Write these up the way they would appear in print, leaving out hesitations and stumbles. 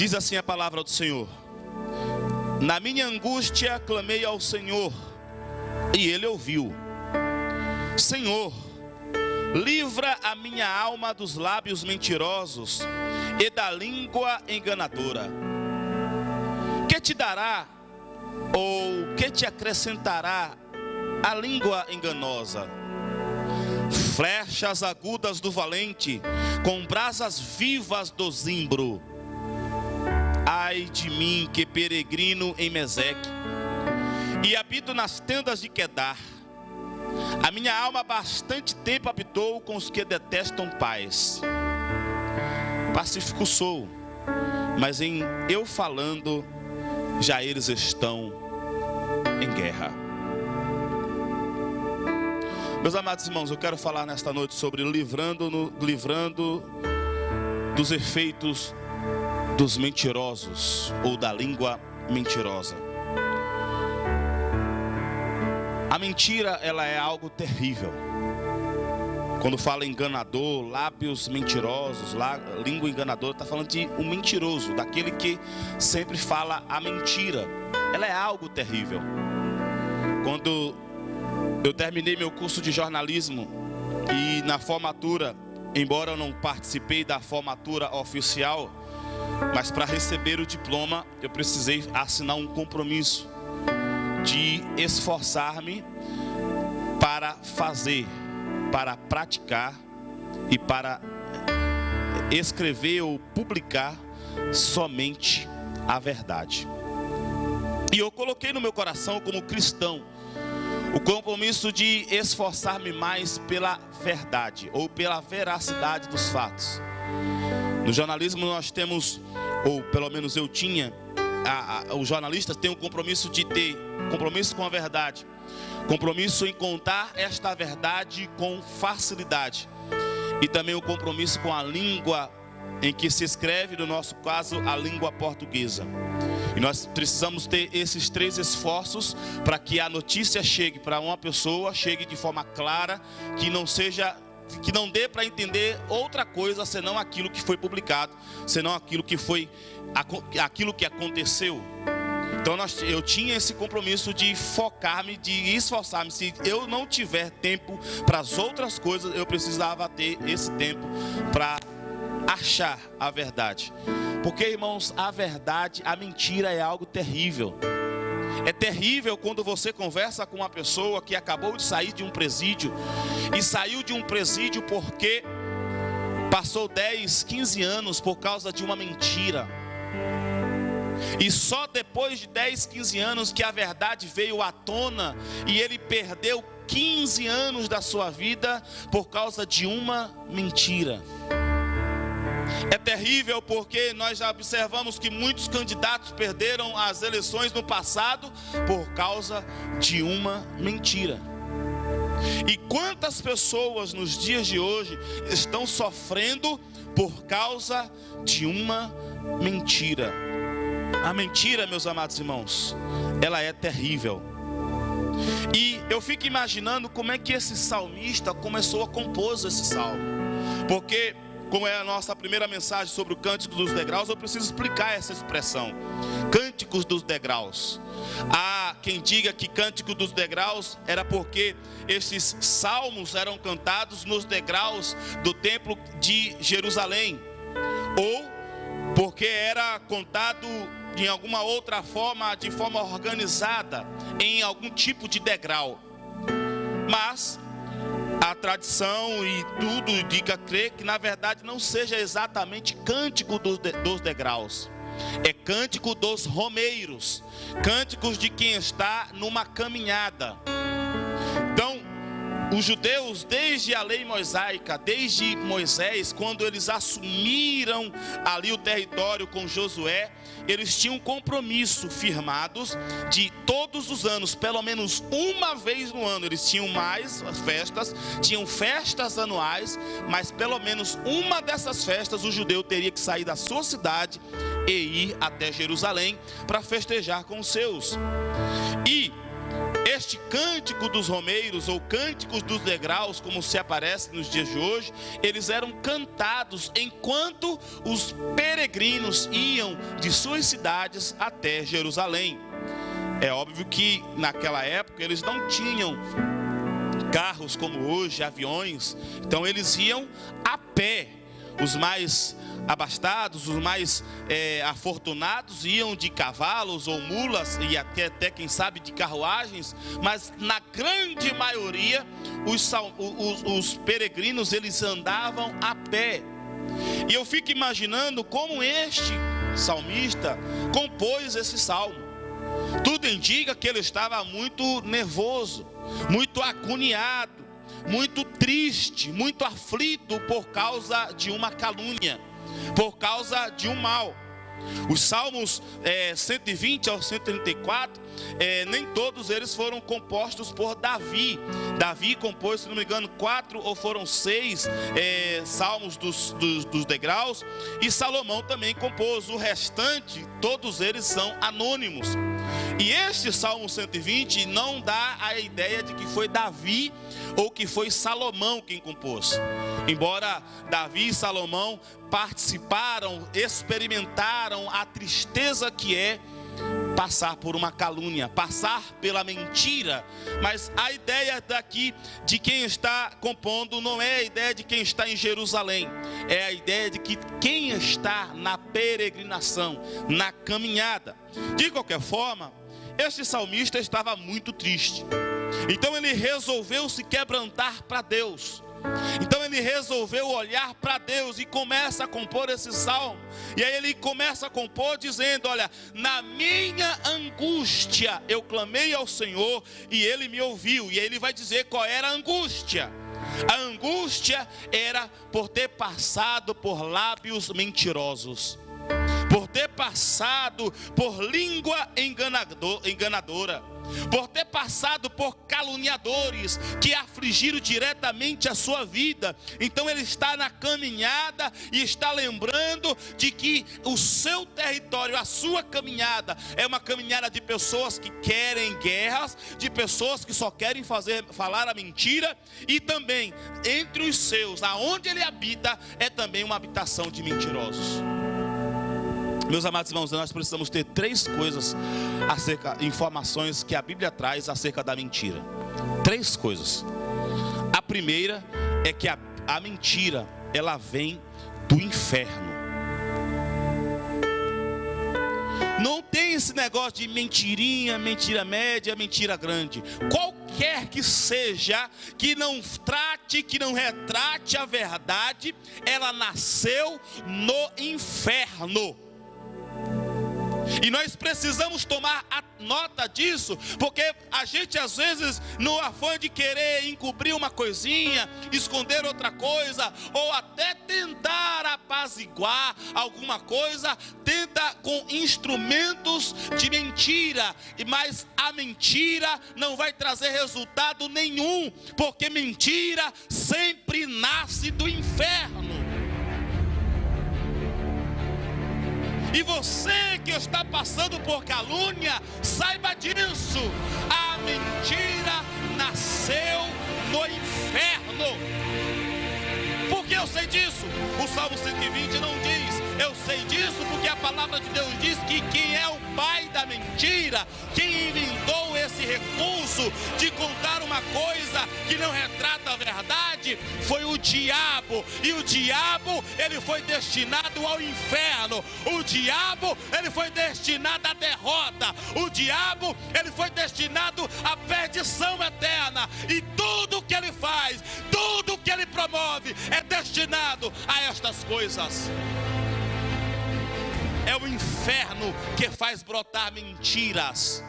Diz assim a palavra do Senhor: na minha angústia clamei ao Senhor, e Ele ouviu. Senhor, livra a minha alma dos lábios mentirosos e da língua enganadora. Que te dará ou que te acrescentará a língua enganosa? Flechas agudas do valente, com brasas vivas do zimbro. Ai de mim que peregrino em Meseque e habito nas tendas de Quedar. A minha alma bastante tempo habitou com os que detestam paz. Pacífico sou, mas em eu falando, já eles estão em guerra. Meus amados irmãos, eu quero falar nesta noite sobre livrando dos efeitos dos mentirosos ou da língua mentirosa. A mentira, ela é algo terrível. Quando fala enganador, lábios mentirosos, língua enganadora, está falando de um mentiroso, daquele que sempre fala a mentira. Ela é algo terrível. Quando eu terminei meu curso de jornalismo e na formatura, embora eu não participei da formatura oficial, mas para receber o diploma eu precisei assinar um compromisso de esforçar-me para fazer, para praticar e para escrever ou publicar somente a verdade. E eu coloquei no meu coração como cristão o compromisso de esforçar-me mais pela verdade ou pela veracidade dos fatos. No jornalismo nós temos, ou pelo menos eu tinha, os jornalistas têm o compromisso de ter compromisso com a verdade, compromisso em contar esta verdade com facilidade, e também o compromisso com a língua em que se escreve, no nosso caso, a língua portuguesa. E nós precisamos ter esses três esforços para que a notícia chegue para uma pessoa, chegue de forma clara, que não dê para entender outra coisa senão aquilo que foi publicado, senão aquilo que aconteceu. Então eu tinha esse compromisso de focar-me, de esforçar-me. Se eu não tiver tempo para as outras coisas, eu precisava ter esse tempo para achar a verdade. Porque, irmãos, a verdade, a mentira é algo terrível. É terrível quando você conversa com uma pessoa que acabou de sair de um presídio, e saiu de um presídio porque passou 10, 15 anos por causa de uma mentira. E só depois de 10, 15 anos que a verdade veio à tona, e ele perdeu 15 anos da sua vida por causa de uma mentira. É terrível porque nós já observamos que muitos candidatos perderam as eleições no passado por causa de uma mentira. E quantas pessoas nos dias de hoje estão sofrendo por causa de uma mentira? A mentira, meus amados irmãos, ela é terrível. E eu fico imaginando como é que esse salmista começou a compor esse salmo. Porque, como é a nossa primeira mensagem sobre o Cântico dos Degraus, eu preciso explicar essa expressão, Cânticos dos Degraus. Há quem diga que Cântico dos Degraus era porque esses salmos eram cantados nos degraus do templo de Jerusalém, ou porque era contado de alguma outra forma, de forma organizada, em algum tipo de degrau. Mas a tradição e tudo indica crer que na verdade não seja exatamente cântico dos degraus. É cântico dos romeiros, cânticos de quem está numa caminhada. Então, os judeus, desde a lei mosaica, desde Moisés, quando eles assumiram ali o território com Josué, eles tinham um compromisso firmados de todos os anos, pelo menos uma vez no ano. Eles tinham mais festas, tinham festas anuais, mas pelo menos uma dessas festas o judeu teria que sair da sua cidade e ir até Jerusalém para festejar com os seus. E este cântico dos romeiros, ou cânticos dos degraus, como se aparece nos dias de hoje, eles eram cantados enquanto os peregrinos iam de suas cidades até Jerusalém. É óbvio que naquela época eles não tinham carros como hoje, aviões, então eles iam a pé. Os mais abastados, os mais afortunados iam de cavalos ou mulas e até quem sabe de carruagens, mas na grande maioria os peregrinos eles andavam a pé. E eu fico imaginando como este salmista compôs esse salmo. Tudo indica que ele estava muito nervoso, muito agoniado, muito triste, muito aflito por causa de uma calúnia, por causa de um mal. Os salmos 120 ao 134, nem todos eles foram compostos por Davi. Davi compôs, se não me engano, 4 ou foram 6 salmos dos degraus, e Salomão também compôs. O restante, todos eles são anônimos. E este Salmo 120 não dá a ideia de que foi Davi ou que foi Salomão quem compôs. Embora Davi e Salomão participaram, experimentaram a tristeza que é passar por uma calúnia, passar pela mentira. Mas a ideia daqui de quem está compondo não é a ideia de quem está em Jerusalém, é a ideia de que quem está na peregrinação, na caminhada. De qualquer forma, este salmista estava muito triste, então ele resolveu se quebrantar para Deus. Então ele resolveu olhar para Deus e começa a compor esse salmo. E aí ele começa a compor dizendo: olha, na minha angústia eu clamei ao Senhor e Ele me ouviu. E aí ele vai dizer qual era a angústia. A angústia era por ter passado por lábios mentirosos, por ter passado por língua enganadora, por ter passado por caluniadores que afligiram diretamente a sua vida. Então ele está na caminhada e está lembrando de que o seu território, a sua caminhada, é uma caminhada de pessoas que querem guerras, de pessoas que só querem falar a mentira, e também entre os seus, aonde ele habita, é também uma habitação de mentirosos. Meus amados irmãos, nós precisamos ter 3 coisas informações que a Bíblia traz acerca da mentira. 3 coisas. A primeira é que a mentira, ela vem do inferno. Não tem esse negócio de mentirinha, mentira média, mentira grande. Qualquer que seja, que não trate, que não retrate a verdade, ela nasceu no inferno. E nós precisamos tomar nota disso, porque a gente às vezes, no afã de querer encobrir uma coisinha, esconder outra coisa, ou até tentar apaziguar alguma coisa, tenta com instrumentos de mentira, mas a mentira não vai trazer resultado nenhum, porque mentira sempre nasce do inferno. E você que está passando por calúnia, saiba disso. A mentira nasceu no inferno. Por que eu sei disso? O Salmo 120 não diz. Eu sei disso porque a palavra de Deus diz que quem é o pai da mentira, quem inventou esse recurso de contar uma coisa que não retrata a verdade, foi o diabo. E o diabo, ele foi destinado ao inferno. O diabo, ele foi destinado à derrota. O diabo, ele foi destinado à perdição eterna. E tudo que ele faz, tudo que ele promove, é destinado a estas coisas. É o inferno que faz brotar mentiras.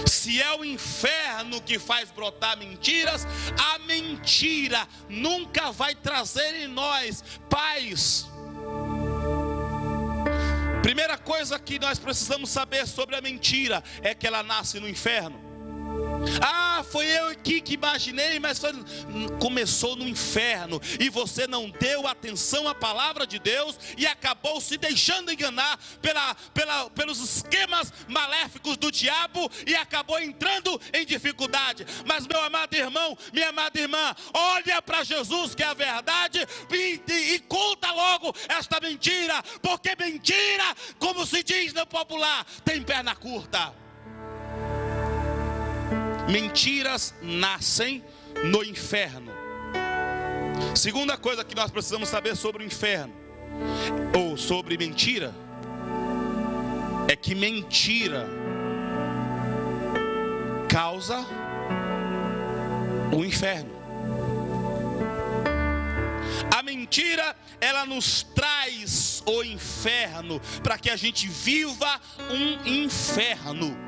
Se é o inferno que faz brotar mentiras, a mentira nunca vai trazer em nós paz. Primeira coisa que nós precisamos saber sobre a mentira é que ela nasce no inferno. Foi eu aqui que imaginei, mas começou no inferno. E você não deu atenção à palavra de Deus e acabou se deixando enganar pelos esquemas maléficos do diabo e acabou entrando em dificuldade. Mas meu amado irmão, minha amada irmã, olha para Jesus, que é a verdade, e conta logo esta mentira, porque mentira, como se diz no popular, tem perna curta. Mentiras nascem no inferno. Segunda coisa que nós precisamos saber sobre o inferno, ou sobre mentira, é que mentira causa o inferno. A mentira, ela nos traz o inferno, para que a gente viva um inferno.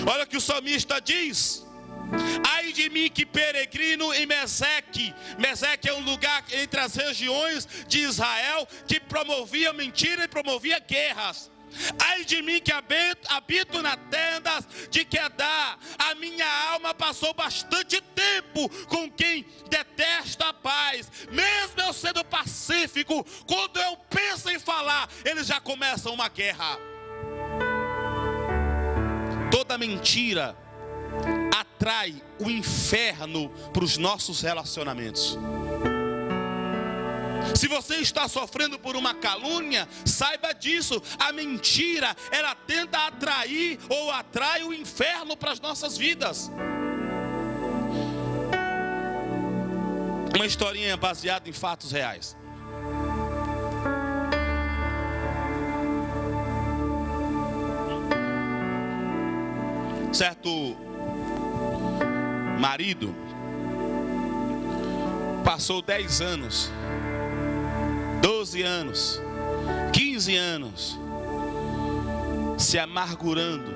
Olha o que o salmista diz: ai de mim que peregrino em Meseque. Meseque é um lugar entre as regiões de Israel que promovia mentira e promovia guerras. Ai de mim que habito na tenda de Quedar. A minha alma passou bastante tempo com quem detesta a paz. Mesmo eu sendo pacífico, quando eu penso em falar, eles já começam uma guerra. Toda mentira atrai o inferno para os nossos relacionamentos. Se você está sofrendo por uma calúnia, saiba disso. A mentira, ela tenta atrair ou atrai o inferno para as nossas vidas. Uma historinha baseada em fatos reais. Certo marido passou 10 anos, 12 anos, 15 anos se amargurando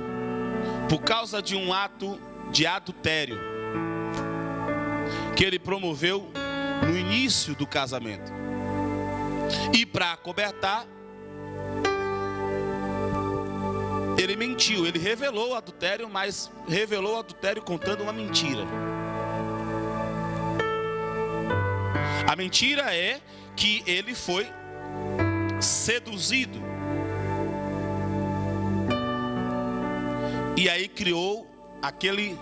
por causa de um ato de adultério que ele promoveu no início do casamento. E para acobertar, ele mentiu, ele revelou o adultério, mas revelou o adultério contando uma mentira. A mentira é que ele foi seduzido. E aí criou aquele...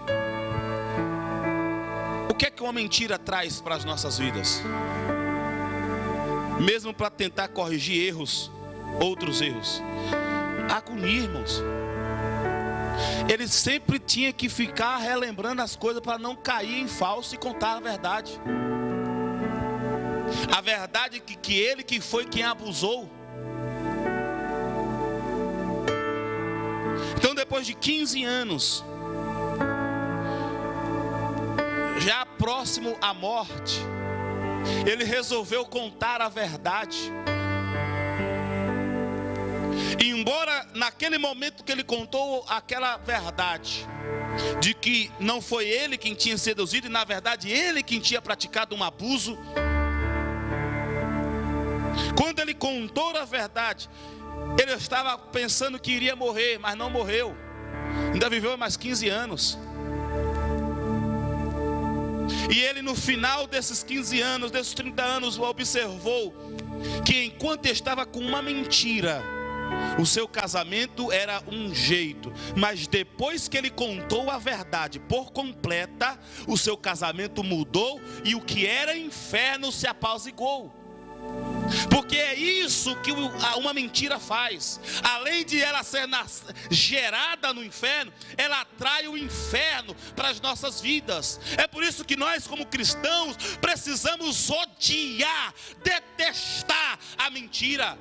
O que é que uma mentira traz para as nossas vidas? Mesmo para tentar corrigir erros, outros erros. Agonia, irmãos. Ele sempre tinha que ficar relembrando as coisas para não cair em falso e contar a verdade. A verdade que ele que foi quem abusou. Então depois de 15 anos, já próximo à morte, ele resolveu contar a verdade. E embora naquele momento que ele contou aquela verdade, de que não foi ele quem tinha seduzido, e na verdade ele quem tinha praticado um abuso, quando ele contou a verdade, ele estava pensando que iria morrer, mas não morreu, ainda viveu mais 15 anos. E ele no final desses 15 anos, desses 30 anos, observou que enquanto estava com uma mentira, o seu casamento era um jeito, mas depois que ele contou a verdade por completa, o seu casamento mudou e o que era inferno se apaziguou. Porque é isso que uma mentira faz. Além de ela ser gerada no inferno, ela atrai o inferno para as nossas vidas. É por isso que nós, como cristãos, precisamos odiar, detestar a mentira.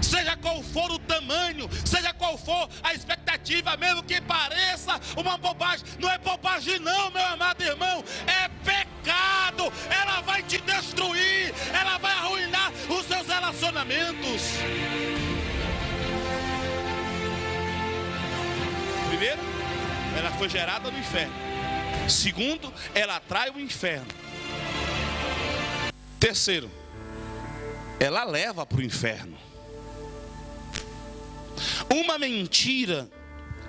Seja qual for o tamanho, seja qual for a expectativa, mesmo que pareça uma bobagem. Não é bobagem não, meu amado irmão, é pecado. Ela vai te destruir, ela vai arruinar os seus relacionamentos. Primeiro, ela foi gerada no inferno. Segundo, ela atrai o inferno. Terceiro, ela leva para o inferno. Uma mentira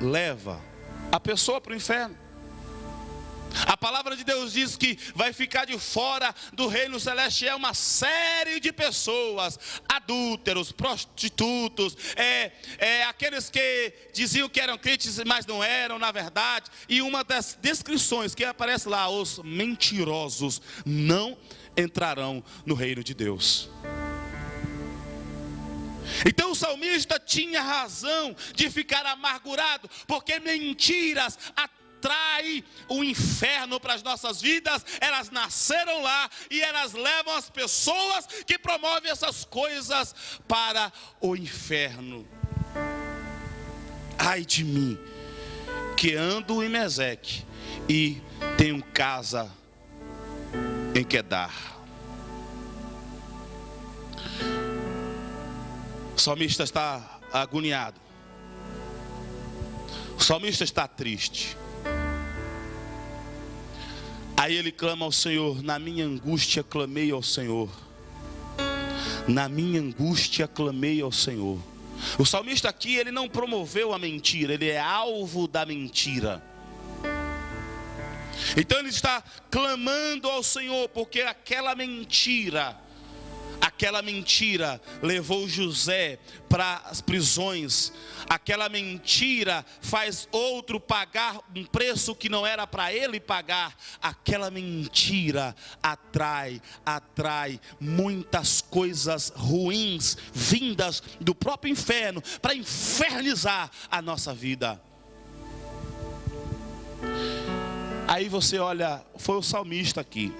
leva a pessoa para o inferno. A palavra de Deus diz que vai ficar de fora do reino celestial uma série de pessoas, adúlteros, prostitutos, aqueles que diziam que eram crentes, mas não eram na verdade. E uma das descrições que aparece lá, os mentirosos não entrarão no reino de Deus. Então o salmista tinha razão de ficar amargurado, porque mentiras atrai o inferno para as nossas vidas. Elas nasceram lá e elas levam as pessoas que promovem essas coisas para o inferno. Ai de mim, que ando em Meseque e tenho casa em Quedar. O salmista está agoniado. O salmista está triste. Aí ele clama ao Senhor: na minha angústia clamei ao Senhor. Na minha angústia clamei ao Senhor. O salmista aqui, ele não promoveu a mentira, ele é alvo da mentira. Então ele está clamando ao Senhor, porque aquela mentira levou José para as prisões. Aquela mentira faz outro pagar um preço que não era para ele pagar. Aquela mentira atrai muitas coisas ruins vindas do próprio inferno para infernizar a nossa vida. Aí você olha, foi o salmista aqui.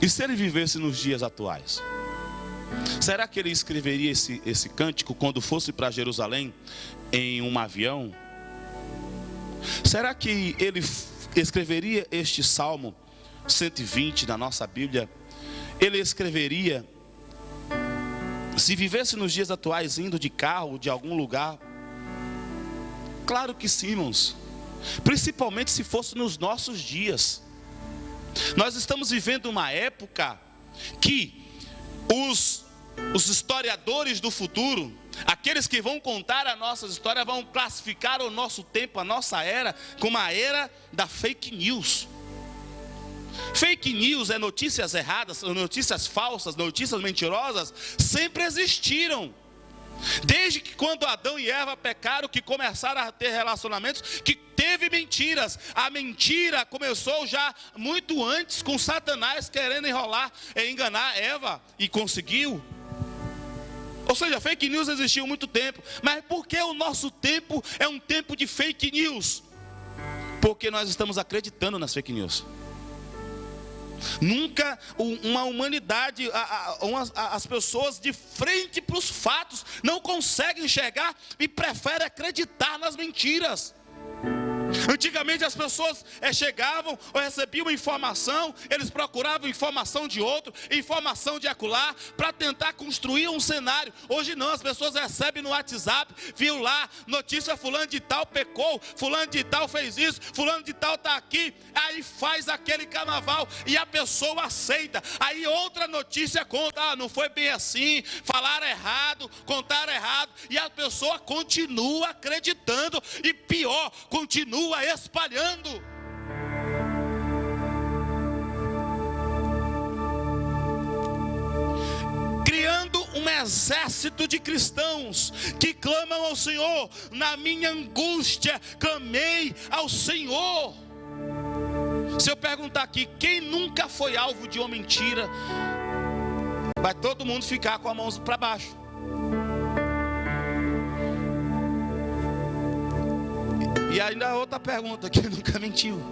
E se ele vivesse nos dias atuais? Será que ele escreveria esse cântico quando fosse para Jerusalém em um avião? Será que ele escreveria este Salmo 120 da nossa Bíblia? Ele escreveria, se vivesse nos dias atuais indo de carro de algum lugar? Claro que sim, irmãos. Principalmente se fosse nos nossos dias. Nós estamos vivendo uma época que os historiadores do futuro, aqueles que vão contar a nossa história, vão classificar o nosso tempo, a nossa era, como a era da fake news. Fake news é notícias erradas, notícias falsas, notícias mentirosas, sempre existiram. Desde que quando Adão e Eva pecaram, que começaram a ter relacionamentos, que teve mentiras. A mentira começou já muito antes, com Satanás querendo enganar Eva, e conseguiu. Ou seja, fake news existiu há muito tempo. Mas por que o nosso tempo é um tempo de fake news? Porque nós estamos acreditando nas fake news. Nunca uma humanidade, as pessoas de frente para os fatos não conseguem enxergar e preferem acreditar nas mentiras. Antigamente as pessoas chegavam ou recebiam informação, eles procuravam informação de outro, informação de acolá, para tentar construir um cenário. Hoje não, as pessoas recebem no WhatsApp, viu lá, notícia: fulano de tal pecou, fulano de tal fez isso, fulano de tal está aqui. Aí faz aquele carnaval e a pessoa aceita. Aí outra notícia conta: não foi bem assim, falaram errado, contaram errado, e a pessoa continua acreditando, e pior, continua espalhando. Criando um exército de cristãos que clamam ao Senhor. Na minha angústia clamei ao Senhor. Se eu perguntar aqui, quem nunca foi alvo de uma mentira, vai todo mundo ficar com a mão para baixo. E ainda outra pergunta: quem nunca mentiu?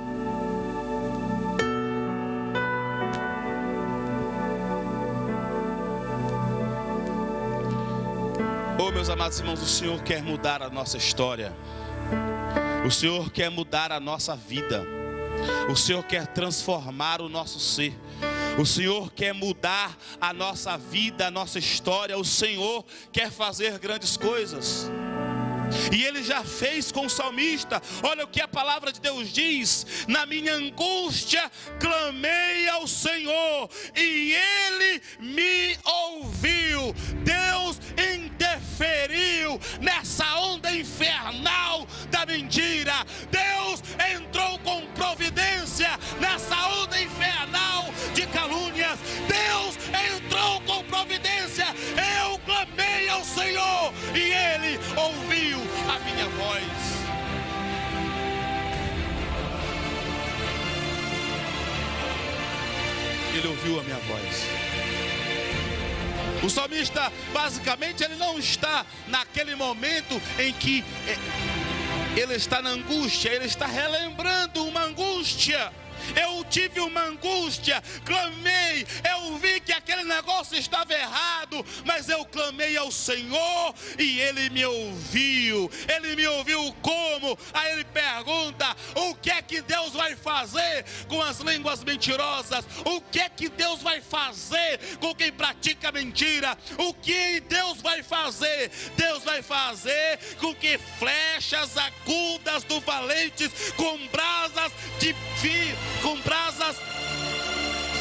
Meus amados irmãos, o Senhor quer mudar a nossa história. O Senhor quer mudar a nossa vida. O Senhor quer transformar o nosso ser. O Senhor quer mudar a nossa vida, a nossa história. O Senhor quer fazer grandes coisas. E Ele já fez com o salmista. Olha o que a palavra de Deus diz: na minha angústia clamei ao Senhor e Ele me ouviu. Deus interferiu nessa onda infernal da mentira. Deus entrou com providência ao Senhor e Ele ouviu a minha voz. Ele ouviu a minha voz. O salmista, basicamente, ele não está naquele momento em que ele está na angústia, ele está relembrando uma angústia. Eu tive uma angústia, clamei, eu vi que aquele negócio estava errado, mas eu clamei ao Senhor e Ele me ouviu. Ele me ouviu como? Aí ele pergunta: o que é que Deus vai fazer com as línguas mentirosas? O que é que Deus vai fazer com quem pratica mentira? O que Deus vai fazer? Deus vai fazer com que flechas agudas do valentes com brasas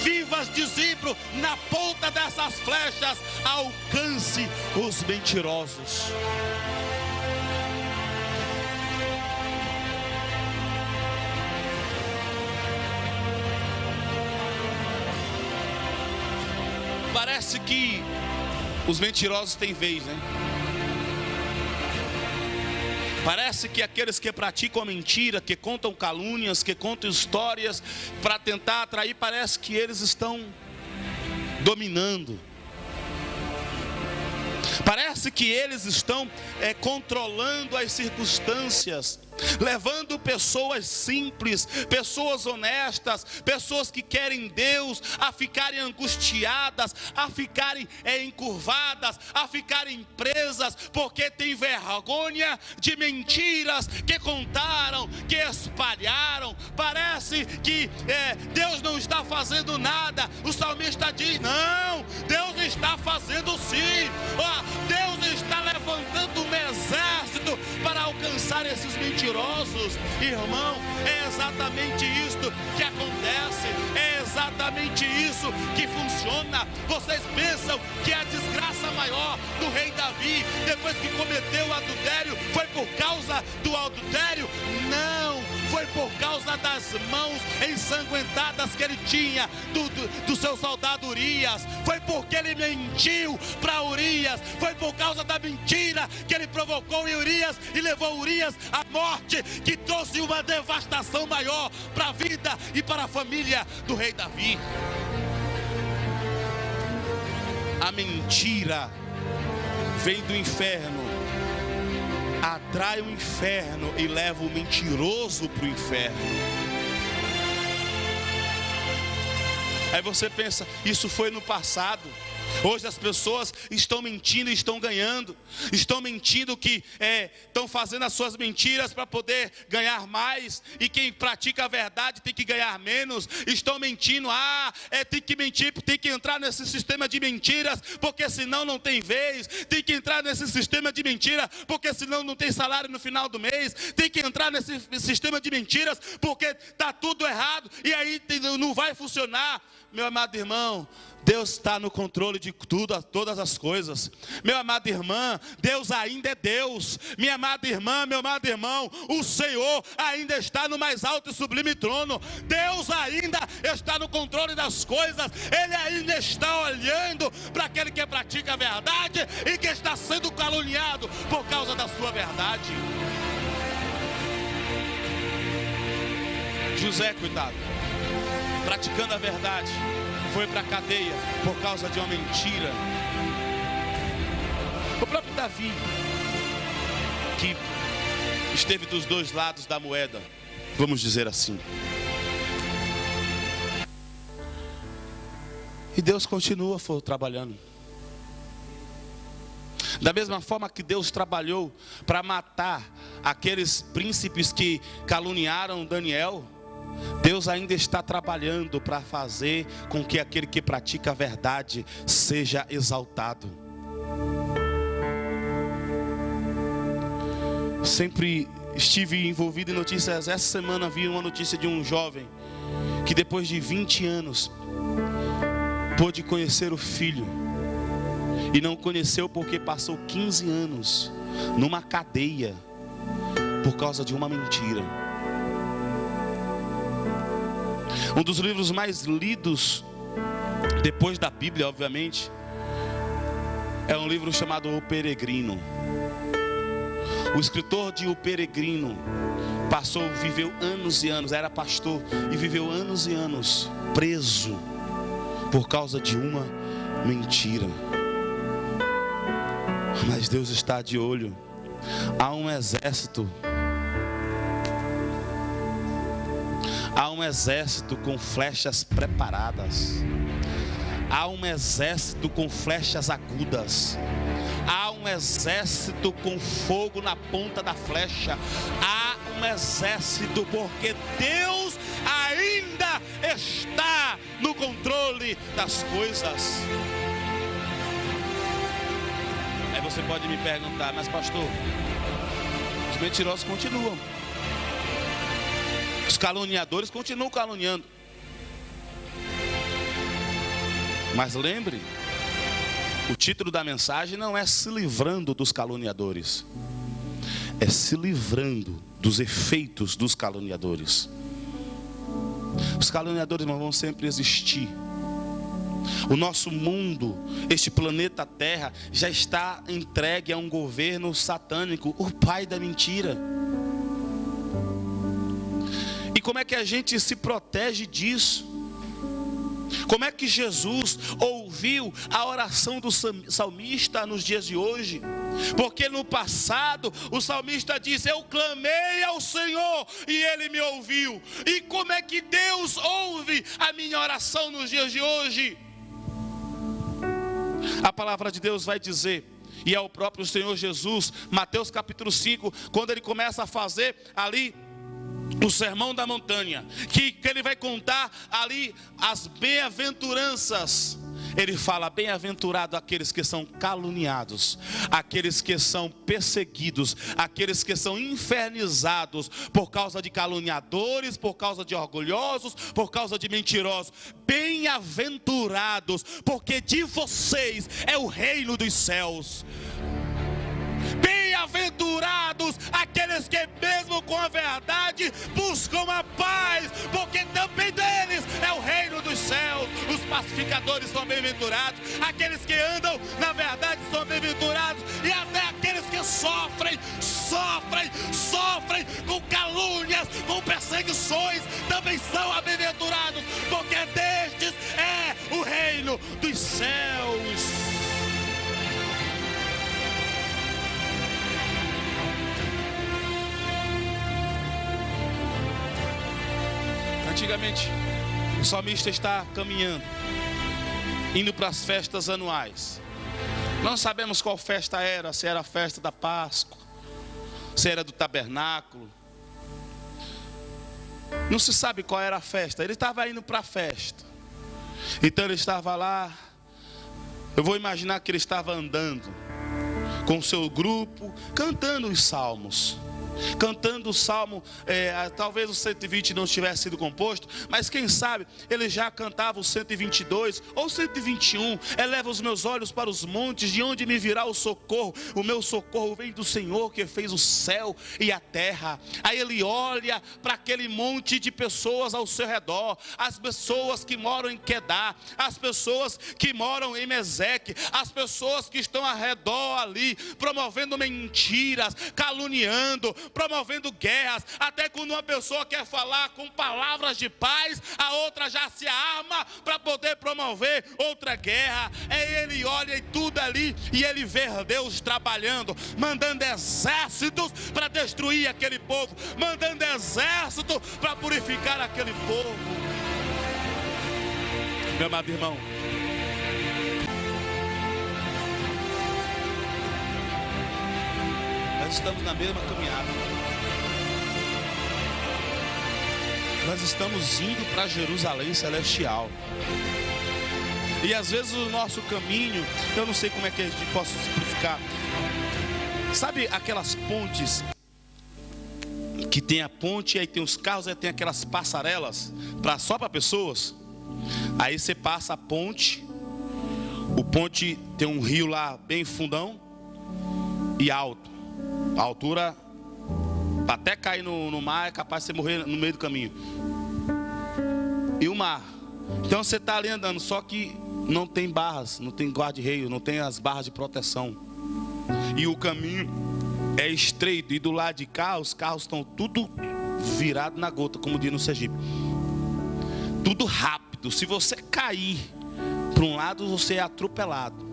vivas de zimbro na ponta dessas flechas alcance os mentirosos. Parece que os mentirosos têm vez, né? Parece que aqueles que praticam a mentira, que contam calúnias, que contam histórias para tentar atrair, parece que eles estão dominando. Parece que eles estão controlando as circunstâncias, levando pessoas simples, pessoas honestas, pessoas que querem Deus a ficarem angustiadas, a ficarem encurvadas, a ficarem presas, porque tem vergonha de mentiras que contaram, que espalharam. Parece que Deus não está fazendo nada. O salmista diz: não, Deus está fazendo sim. Deus está levantando um exército para alcançar esses mentirosos. Irmão, é exatamente isto que acontece, é exatamente isso que funciona. Vocês pensam que a desgraça maior do rei Davi, depois que cometeu o adultério, foi por causa do adultério? Não, foi por causa das mãos ensanguentadas que ele tinha do seu soldado Urias. Foi porque ele mentiu para Urias. Foi por causa da mentira que ele provocou em Urias e levou Urias à morte, que trouxe uma devastação maior para a vida e para a família do rei Davi. A mentira vem do inferno, atrai o inferno e leva o mentiroso para o inferno. Aí você pensa: isso foi no passado. Hoje as pessoas estão mentindo e estão ganhando. Estão mentindo que estão fazendo as suas mentiras para poder ganhar mais. E quem pratica a verdade tem que ganhar menos. Estão mentindo, tem que mentir, tem que entrar nesse sistema de mentiras, porque senão não tem vez. Tem que entrar nesse sistema de mentira, porque senão não tem salário no final do mês. Tem que entrar nesse sistema de mentiras, porque está tudo errado e aí não vai funcionar. Meu amado irmão, Deus está no controle de tudo, todas as coisas. Meu amado irmã, Deus ainda é Deus. Minha amada irmã, meu amado irmão, o Senhor ainda está no mais alto e sublime trono. Deus ainda está no controle das coisas. Ele ainda está olhando para aquele que pratica a verdade e que está sendo caluniado por causa da sua verdade. José, coitado, praticando a verdade, foi para a cadeia por causa de uma mentira. O próprio Davi, que esteve dos dois lados da moeda, vamos dizer assim. E Deus continua trabalhando. Da mesma forma que Deus trabalhou para matar aqueles príncipes que caluniaram Daniel, Deus ainda está trabalhando para fazer com que aquele que pratica a verdade seja exaltado. Sempre estive envolvido em notícias. Essa semana vi uma notícia de um jovem que depois de 20 anos pôde conhecer o filho. E não conheceu porque passou 15 anos numa cadeia por causa de uma mentira. Um dos livros mais lidos depois da Bíblia, obviamente, é um livro chamado O Peregrino. O escritor de O Peregrino viveu anos e anos, era pastor e viveu anos e anos preso por causa de uma mentira. Mas Deus está de olho. Há um exército com flechas preparadas. Há um exército com flechas agudas. Há um exército com fogo na ponta da flecha. Há um exército, porque Deus ainda está no controle das coisas. Aí você pode me perguntar: mas pastor, os mentirosos continuam, os caluniadores continuam caluniando. Mas lembre, o título da mensagem não é se livrando dos caluniadores, é se livrando dos efeitos dos caluniadores. Os caluniadores não vão sempre existir. O nosso mundo, este planeta Terra, já está entregue a um governo satânico, o pai da mentira. E como é que a gente se protege disso? Como é que Jesus ouviu a oração do salmista nos dias de hoje? Porque no passado o salmista diz: eu clamei ao Senhor e Ele me ouviu. E como é que Deus ouve a minha oração nos dias de hoje? A palavra de Deus vai dizer, e é o próprio Senhor Jesus, Mateus capítulo 5, quando Ele começa a fazer ali o sermão da montanha, que Ele vai contar ali as bem-aventuranças. Ele fala: bem-aventurado aqueles que são caluniados, aqueles que são perseguidos, aqueles que são infernizados por causa de caluniadores, por causa de orgulhosos, por causa de mentirosos. Bem-aventurados, porque de vocês é o reino dos céus. Bem-aventurados aqueles que mesmo com a verdade buscam a paz, porque também deles é o reino dos céus. Os pacificadores são bem-aventurados, aqueles que andam na verdade são bem-aventurados, e até aqueles que sofrem com calúnias, com perseguições, também são bem-aventurados, porque destes é o reino dos céus. Antigamente, o salmista está caminhando, indo para as festas anuais. Não sabemos qual festa era, se era a festa da Páscoa, se era do tabernáculo. Não se sabe qual era a festa. Ele estava indo para a festa. Então ele estava lá. Eu vou imaginar que ele estava andando com o seu grupo, cantando os salmos. Cantando o salmo, talvez o 120 não tivesse sido composto, mas quem sabe ele já cantava o 122 ou 121. Eleva os meus olhos para os montes, de onde me virá o socorro? O meu socorro vem do Senhor que fez o céu e a terra. Aí ele olha para aquele monte de pessoas ao seu redor, as pessoas que moram em Quedar, as pessoas que moram em Meseque, as pessoas que estão ao redor ali, promovendo mentiras, caluniando, promovendo guerras. Até quando uma pessoa quer falar com palavras de paz, a outra já se arma para poder promover outra guerra. Aí ele olha e tudo ali, e ele vê Deus trabalhando, mandando exércitos para destruir aquele povo, mandando exército para purificar aquele povo. Meu amado irmão, nós estamos na mesma caminhada. Nós estamos indo para Jerusalém celestial. E às vezes o nosso caminho, eu não sei como é que a gente possa explicar. Sabe aquelas pontes que tem a ponte, aí tem os carros, aí tem aquelas passarelas só para pessoas? Aí você passa a ponte, o ponte tem um rio lá bem fundão e alto. A altura, para até cair no mar, é capaz de você morrer no meio do caminho. E o mar. Então você está ali andando, só que não tem barras, não tem guarda-reio, não tem as barras de proteção. E o caminho é estreito, e do lado de cá os carros estão tudo virado na gota, como diz no Sergipe. Tudo rápido. Se você cair para um lado, você é atropelado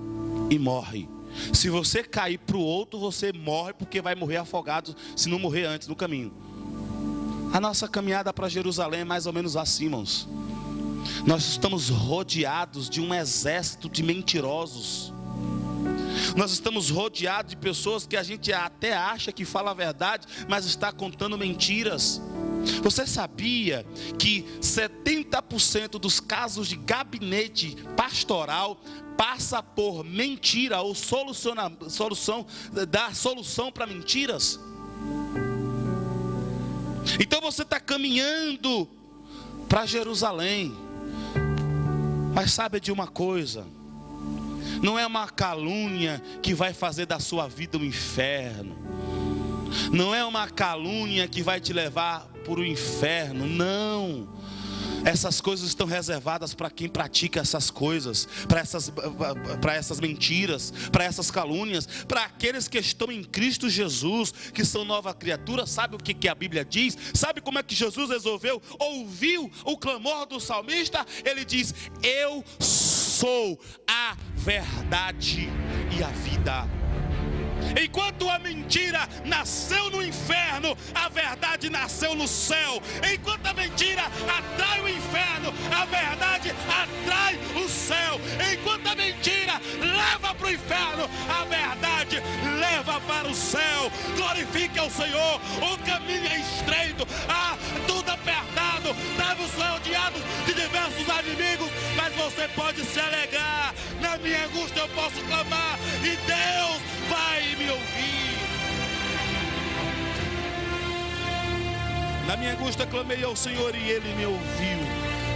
e morre. Se você cair para o outro, você morre, porque vai morrer afogado se não morrer antes no caminho. A nossa caminhada para Jerusalém é mais ou menos assim, irmãos. Nós estamos rodeados de um exército de mentirosos. Nós estamos rodeados de pessoas que a gente até acha que fala a verdade, mas está contando mentiras. Você sabia que 70% dos casos de gabinete pastoral passa por mentira ou dar solução para mentiras? Então você está caminhando para Jerusalém, mas sabe de uma coisa: não é uma calúnia que vai fazer da sua vida um inferno. Não é uma calúnia que vai te levar para o inferno, não. Essas coisas estão reservadas para quem pratica essas coisas, para essas mentiras, para essas calúnias, para aqueles que estão em Cristo Jesus, que são nova criatura. Sabe o que a Bíblia diz? Sabe como é que Jesus resolveu? Ouviu o clamor do salmista? Ele diz: eu sou a verdade e a vida. Enquanto a mentira nasceu no inferno, a verdade nasceu no céu. Enquanto a mentira atrai o inferno, a verdade atrai o céu. Enquanto a mentira leva para o inferno, a verdade leva para o céu. Glorifique ao Senhor. O caminho é estreito, tudo apertado, estamos rodeados de diversos inimigos, mas você pode se alegrar. Na minha angústia eu posso clamar, e Deus vai me ouvir. Na minha angústia clamei ao Senhor e Ele me ouviu.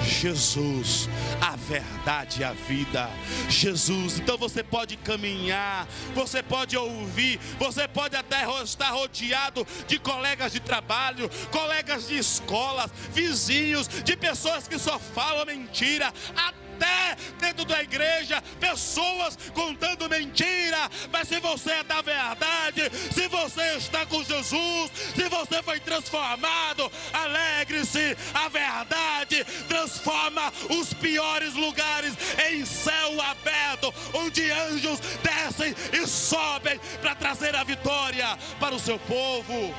Jesus, a verdade e a vida. Jesus. Então você pode caminhar, você pode ouvir, você pode até estar rodeado de colegas de trabalho, colegas de escolas, vizinhos, de pessoas que só falam mentira, até dentro da igreja, pessoas contando mentira. Mas se você é da verdade, se você está com Jesus, se você foi transformado, alegre-se. A verdade transforma os piores lugares em céu aberto, onde anjos descem e sobem para trazer a vitória para o seu povo.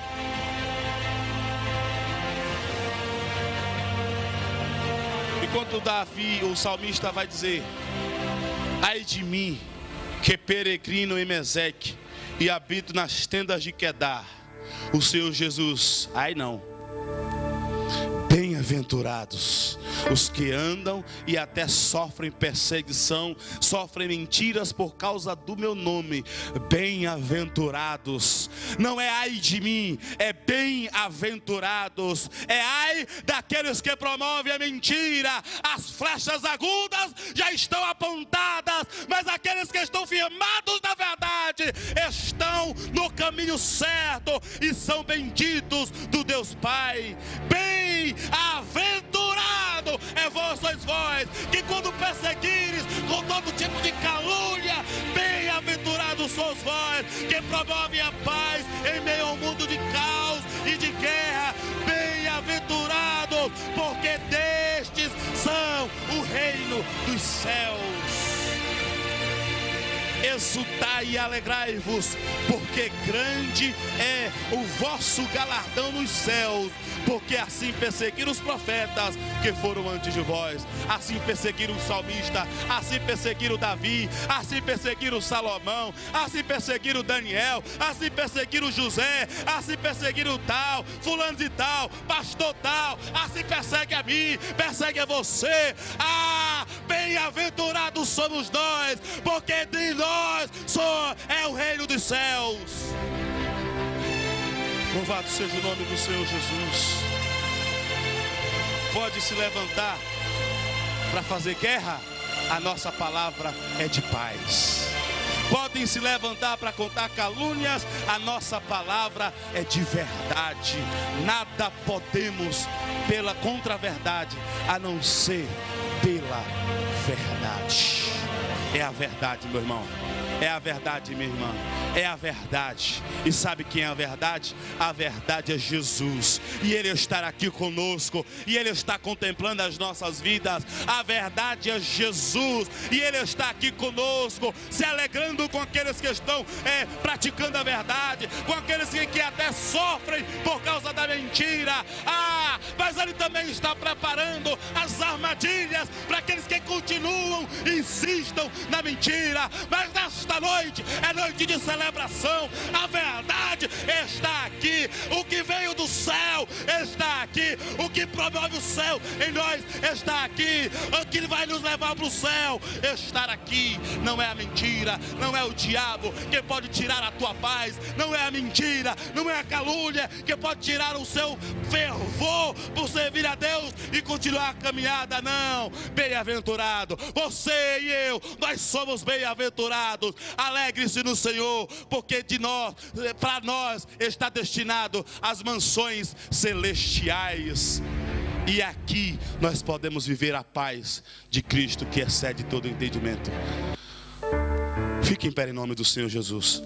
Enquanto Davi, o salmista, vai dizer: ai de mim, que peregrino em Meseque e habito nas tendas de Quedar. O Senhor Jesus: ai não. Bem-aventurados os que andam e até sofrem perseguição, sofrem mentiras por causa do meu nome. Bem-aventurados. Não é ai de mim, é bem-aventurados. É ai daqueles que promovem a mentira. As flechas agudas já estão apontadas, mas aqueles que estão firmados na verdade estão no caminho certo e são benditos do Deus Pai. Bem-aventurado é vós, que quando perseguires com todo tipo de calúnia, bem-aventurados sois vós, que promovem a paz em meio ao mundo de caos e de guerra. Bem-aventurados, porque destes são o reino dos céus. Exultai e alegrai-vos, porque grande é o vosso galardão nos céus. Porque assim perseguiram os profetas que foram antes de vós. Assim perseguiram o salmista, assim perseguiram Davi, assim perseguiram Salomão, assim perseguiram Daniel, assim perseguiram José, assim perseguiram tal, fulano de tal, pastor tal. Assim persegue a mim, persegue a você. Bem-aventurados somos nós, porque de nós só é o reino dos céus. Louvado seja o nome do Senhor Jesus. Pode se levantar para fazer guerra, a nossa palavra é de paz. Podem se levantar para contar calúnias, a nossa palavra é de verdade. Nada podemos contra a verdade, a não ser pela verdade. É a verdade, meu irmão. É a verdade, minha irmã. É a verdade. E sabe quem é a verdade? A verdade é Jesus. E Ele está aqui conosco. E Ele está contemplando as nossas vidas. A verdade é Jesus. E Ele está aqui conosco, se alegrando com aqueles que estão praticando a verdade, com aqueles que até sofrem por causa da mentira. Mas Ele também está preparando as armadilhas para aqueles que continuam e insistam na mentira. Mas nesta noite é noite de celebração. A verdade está aqui. O que veio do céu está aqui. O que promove o céu em nós está aqui. O que vai nos levar para o céu está aqui. Não é a mentira, não é o diabo que pode tirar a tua paz. Não é a mentira, não é a calúnia que pode tirar o seu fervor por servir a Deus e continuar a caminhada. Não, bem-aventurado, você e eu, nós somos bem-aventurados. Alegre-se no Senhor, porque para nós está destinado as mansões celestiais. E aqui nós podemos viver a paz de Cristo que excede todo entendimento. Fique em pé em nome do Senhor Jesus.